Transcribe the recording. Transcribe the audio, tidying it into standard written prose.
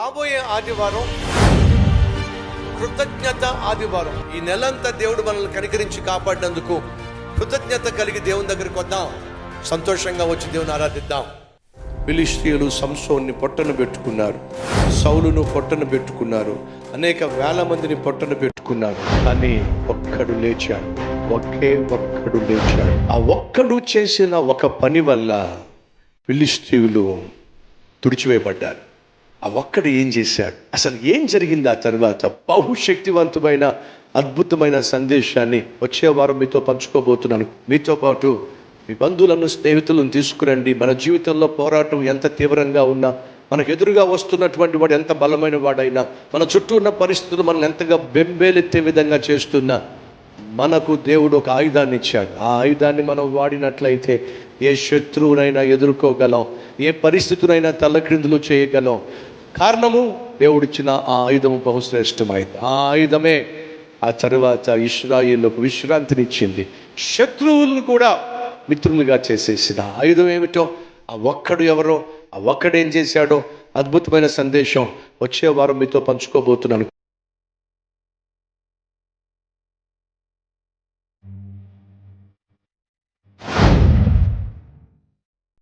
రాబోయే ఆదివారం కృతజ్ఞత ఆదివారం. ఈ నెలంతా దేవుడు మనల్ని కనికరించి కాపాడినందుకు కృతజ్ఞత కలిగి దేవుని దగ్గరికి వద్దాం. సంతోషంగా వచ్చి దేవుని ఆరాధిద్దాం. ఫిలిష్తీయులు సంసోన్ని పొట్టన పెట్టుకున్నారు, సౌలును పొట్టన పెట్టుకున్నారు, అనేక వేల మందిని పొట్టన పెట్టుకున్నారు. కానీ ఒక్కడు లేచాడు, ఒక్కడు లేచాడు. ఆ ఒక్కడు చేసిన ఒక పని వల్ల ఫిలిష్తీయులు తుడిచివేయబడ్డారు. ఆ ఒక్కడు ఏం చేశాడు, అసలు ఏం జరిగింది ఆ తర్వాత? బహుశక్తివంతమైన అద్భుతమైన సందేశాన్ని వచ్చే వారం మీతో పంచుకోబోతున్నాను. మీతో పాటు మీ బంధువులను, స్నేహితులను తీసుకురండి. మన జీవితంలో పోరాటం ఎంత తీవ్రంగా ఉన్నా, మనకు ఎదురుగా వస్తున్నటువంటి వాడు ఎంత బలమైన వాడైనా, మన చుట్టూ ఉన్న పరిస్థితులు మనల్ని ఎంతగా బెంబేలెత్తే విధంగా చేస్తున్నా, మనకు దేవుడు ఒక ఆయుధాన్ని ఇచ్చాడు. ఆ ఆయుధాన్ని మనం వాడినట్లయితే ఏ శత్రువునైనా ఎదుర్కోగలం, ఏ పరిస్థితునైనా తల్లక్రిందులు చేయగలం. కారణము, దేవుడిచ్చిన ఆ ఆయుధము బహుశ్రేష్టమైంది. ఆ ఆయుధమే ఆ తర్వాత ఇశ్రాయేలుకు విశ్రాంతినిచ్చింది, శత్రువులను కూడా మిత్రులుగా చేసేసిన ఆయుధం ఏమిటో, ఆ ఒక్కడు ఎవరో, ఆ ఒక్కడేం చేశాడో, అద్భుతమైన సందేశం వచ్చే వారం మీతో పంచుకోబోతున్నాను.